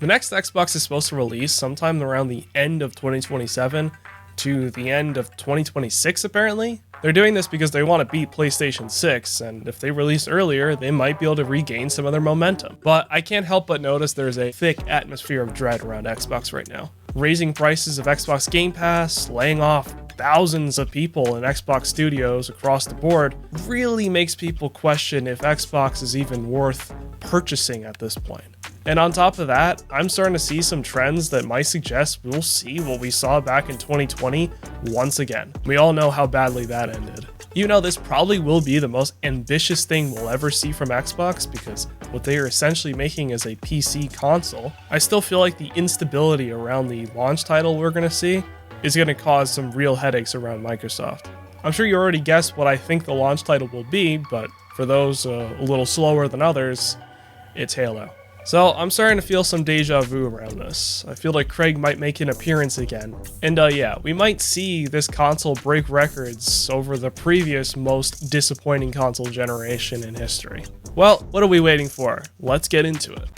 The next Xbox is supposed to release sometime around the end of 2027 to the end of 2026 apparently. They're doing this because they want to beat PlayStation 6, and if they release earlier, they might be able to regain some of their momentum. But I can't help but notice there's a thick atmosphere of dread around Xbox right now. Raising prices of Xbox Game Pass, laying off thousands of people in Xbox studios across the board really makes people question if Xbox is even worth purchasing at this point. And on top of that, I'm starting to see some trends that might suggest we'll see what we saw back in 2020 once again. We all know how badly that ended. You know, this probably will be the most ambitious thing we'll ever see from Xbox because what they are essentially making is a PC console. I still feel like the instability around the launch title we're going to see is going to cause some real headaches around Microsoft. I'm sure you already guessed what I think the launch title will be, but for those a little slower than others, it's Halo. So I'm starting to feel some deja vu around this. I feel like Craig might make an appearance again. And yeah, we might see this console break records over the previous most disappointing console generation in history. Well, what are we waiting for? Let's get into it.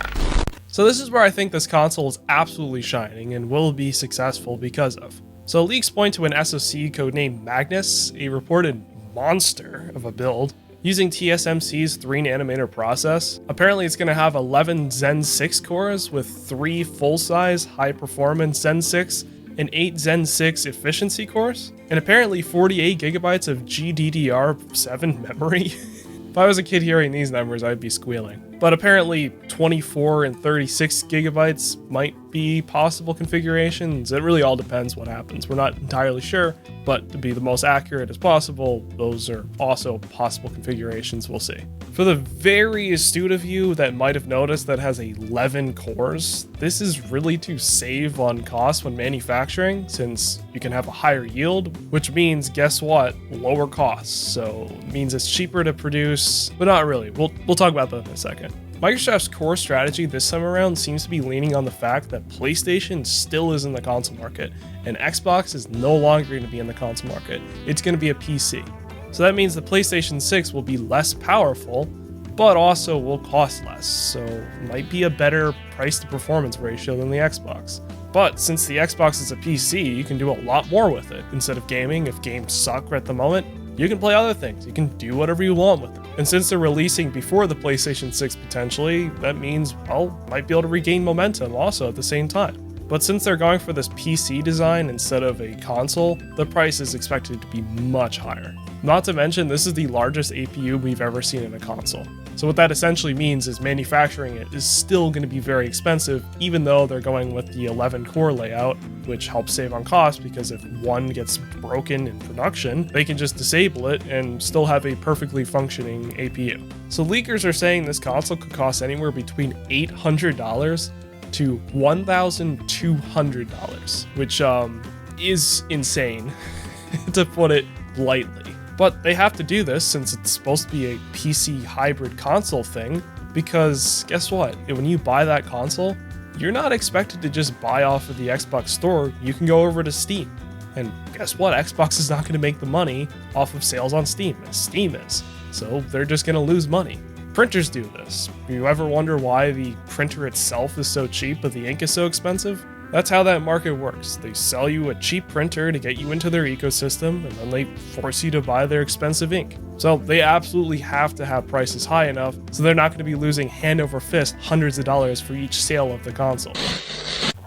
So this is where I think this console is absolutely shining and will be successful because of. So leaks point to an SoC codenamed Magnus, a reported monster of a build, using TSMC's 3nm process. Apparently it's going to have 11 Zen 6 cores with 3 full-size high-performance Zen 6 and 8 Zen 6 efficiency cores, and apparently 48 gigabytes of GDDR7 memory. If I was a kid hearing these numbers, I'd be squealing. But apparently 24 and 36 gigabytes might be possible configurations. It really all depends what happens. We're not entirely sure, but to be the most accurate as possible, those are also possible configurations we'll see. For the very astute of you that might have noticed that has 11 cores, this is really to save on costs when manufacturing, since you can have a higher yield, which means, guess what? Lower costs. So it means it's cheaper to produce, but not really. We'll talk about that in a second. Microsoft's core strategy this time around seems to be leaning on the fact that PlayStation still is in the console market, and Xbox is no longer going to be in the console market. It's going to be a PC. So that means the PlayStation 6 will be less powerful, but also will cost less, so it might be a better price to performance ratio than the Xbox. But since the Xbox is a PC, you can do a lot more with it. Instead of gaming, if games suck at the moment, you can play other things. You can do whatever you want with it. And since they're releasing before the PlayStation 6 potentially, that means, well, might be able to regain momentum also at the same time. But since they're going for this PC design instead of a console, the price is expected to be much higher. Not to mention, this is the largest APU we've ever seen in a console. So what that essentially means is manufacturing it is still going to be very expensive, even though they're going with the 11 core layout, which helps save on cost because if one gets broken in production, they can just disable it and still have a perfectly functioning APU. So leakers are saying this console could cost anywhere between $800 to $1,200, which is insane, to put it lightly. But they have to do this since it's supposed to be a PC hybrid console thing, because guess what? When you buy that console, you're not expected to just buy off of the Xbox store. You can go over to Steam. And guess what? Xbox is not going to make the money off of sales on Steam, as Steam is. So they're just going to lose money. Printers do this. You ever wonder why the printer itself is so cheap but the ink is so expensive? That's how that market works. They sell you a cheap printer to get you into their ecosystem, and then they force you to buy their expensive ink. So they absolutely have to have prices high enough so they're not going to be losing hand over fist hundreds of dollars for each sale of the console.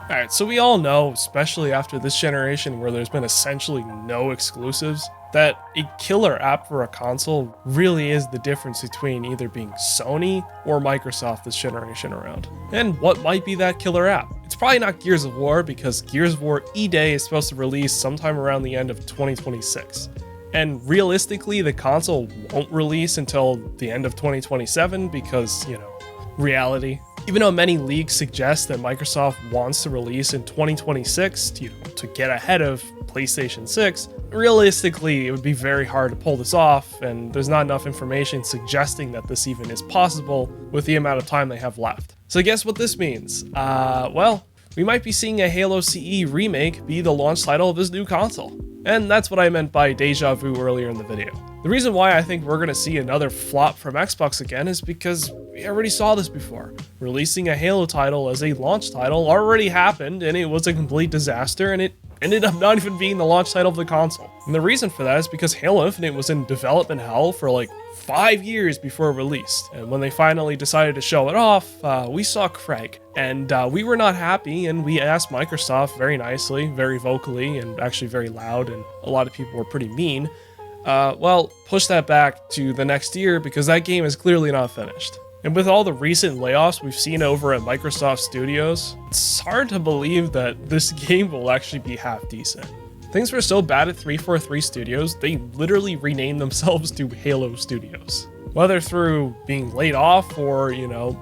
Alright, so we all know, especially after this generation where there's been essentially no exclusives, that a killer app for a console really is the difference between either being Sony or Microsoft this generation around. And what might be that killer app? It's probably not Gears of War, because Gears of War E-Day is supposed to release sometime around the end of 2026. And realistically, the console won't release until the end of 2027 because, reality. Even though many leaks suggest that Microsoft wants to release in 2026 to get ahead of PlayStation 6, realistically, it would be very hard to pull this off, and there's not enough information suggesting that this even is possible with the amount of time they have left. So guess what this means? Well, we might be seeing a Halo CE remake be the launch title of this new console. And that's what I meant by deja vu earlier in the video. The reason why I think we're going to see another flop from Xbox again is because we already saw this before. Releasing a Halo title as a launch title already happened, and it was a complete disaster, and it ended up not even being the launch title of the console. And the reason for that is because Halo Infinite was in development hell for like 5 years before it released. And when they finally decided to show it off, we saw Craig. And we were not happy, and we asked Microsoft very nicely, very vocally, and actually very loud, and a lot of people were pretty mean. Well, push that back to the next year because that game is clearly not finished. And with all the recent layoffs we've seen over at Microsoft Studios, it's hard to believe that this game will actually be half decent. Things were so bad at 343 Studios, they literally renamed themselves to Halo Studios. Whether through being laid off or,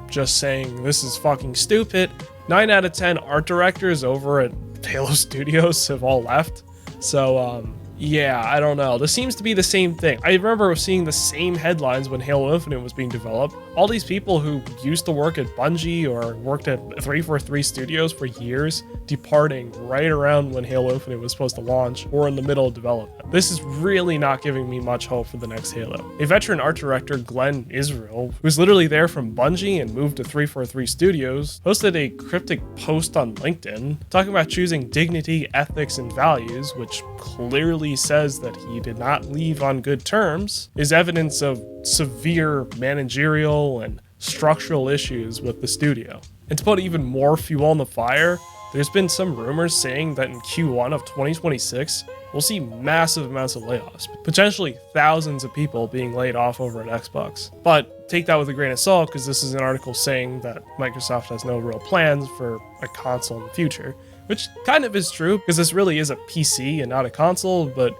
just saying this is fucking stupid, 9 out of 10 art directors over at Halo Studios have all left. So, yeah, I don't know. This seems to be the same thing. I remember seeing the same headlines when Halo Infinite was being developed. All these people who used to work at Bungie or worked at 343 Studios for years, departing right around when Halo Infinite was supposed to launch or in the middle of development. This is really not giving me much hope for the next Halo. A veteran art director, Glenn Israel, who's literally there from Bungie and moved to 343 Studios, posted a cryptic post on LinkedIn talking about choosing dignity, ethics, and values, which clearly says that he did not leave on good terms, is evidence of severe managerial and structural issues with the studio. And to put even more fuel on the fire, there's been some rumors saying that in Q1 of 2026, we'll see massive amounts of layoffs, potentially thousands of people being laid off over at Xbox. But take that with a grain of salt, because this is an article saying that Microsoft has no real plans for a console in the future, which kind of is true, because this really is a PC and not a console, but,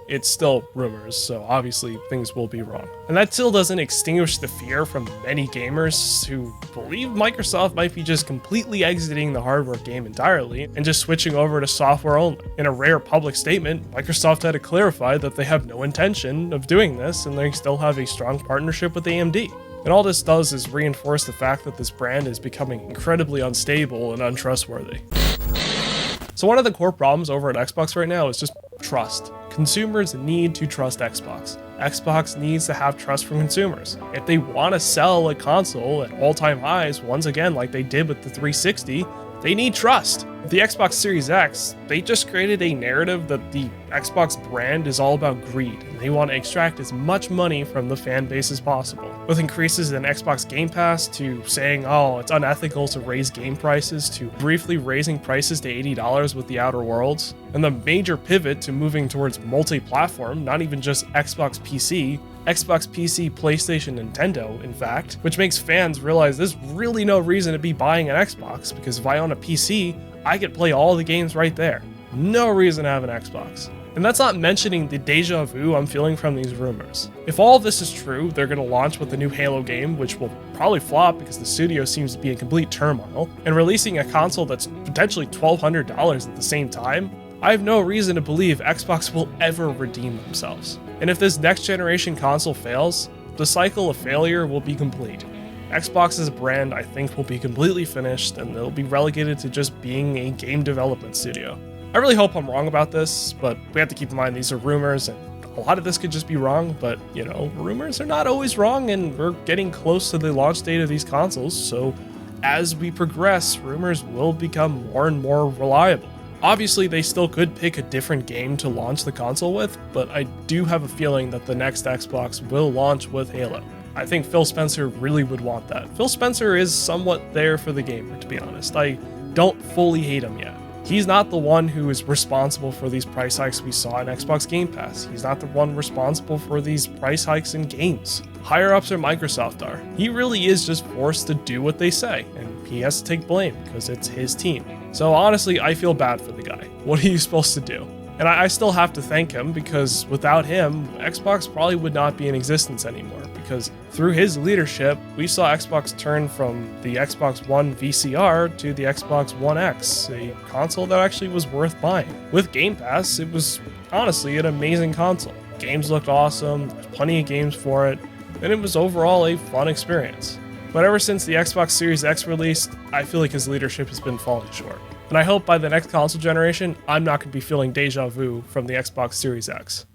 it's still rumors, so obviously things will be wrong. And that still doesn't extinguish the fear from many gamers who believe Microsoft might be just completely exiting the hardware game entirely and just switching over to software only. In a rare public statement, Microsoft had to clarify that they have no intention of doing this and they still have a strong partnership with AMD. And all this does is reinforce the fact that this brand is becoming incredibly unstable and untrustworthy. So one of the core problems over at Xbox right now is just trust. Consumers need to trust Xbox. Xbox needs to have trust from consumers. If they want to sell a console at all-time highs, once again like they did with the 360, they need trust. The Xbox Series X, they just created a narrative that the Xbox brand is all about greed, and they want to extract as much money from the fan base as possible. With increases in Xbox Game Pass to saying, oh, it's unethical to raise game prices, to briefly raising prices to $80 with the Outer Worlds, and the major pivot to moving towards multi-platform, not even just Xbox PC, PlayStation, Nintendo, in fact, which makes fans realize there's really no reason to be buying an Xbox, because if I own a PC, I could play all the games right there. No reason to have an Xbox. And that's not mentioning the deja vu I'm feeling from these rumors. If all of this is true, they're going to launch with the new Halo game, which will probably flop because the studio seems to be in complete turmoil, and releasing a console that's potentially $1,200 at the same time, I have no reason to believe Xbox will ever redeem themselves. And if this next generation console fails, the cycle of failure will be complete. Xbox's brand, I think, will be completely finished, and they'll be relegated to just being a game development studio. I really hope I'm wrong about this, but we have to keep in mind these are rumors, and a lot of this could just be wrong, but, rumors are not always wrong, and we're getting close to the launch date of these consoles, so as we progress, rumors will become more and more reliable. Obviously, they still could pick a different game to launch the console with, but I do have a feeling that the next Xbox will launch with Halo. I think Phil Spencer really would want that. Phil Spencer is somewhat there for the gamer, to be honest. I don't fully hate him yet. He's not the one who is responsible for these price hikes we saw in Xbox Game Pass. He's not the one responsible for these price hikes in games. Higher-ups or Microsoft are. He really is just forced to do what they say, and he has to take blame because it's his team. So honestly, I feel bad for the guy. What are you supposed to do? And I still have to thank him, because without him, Xbox probably would not be in existence anymore, because through his leadership, we saw Xbox turn from the Xbox One VCR to the Xbox One X, a console that actually was worth buying. With Game Pass, it was honestly an amazing console. Games looked awesome, there's plenty of games for it, and it was overall a fun experience. But ever since the Xbox Series X released, I feel like his leadership has been falling short. And I hope by the next console generation, I'm not going to be feeling deja vu from the Xbox Series X.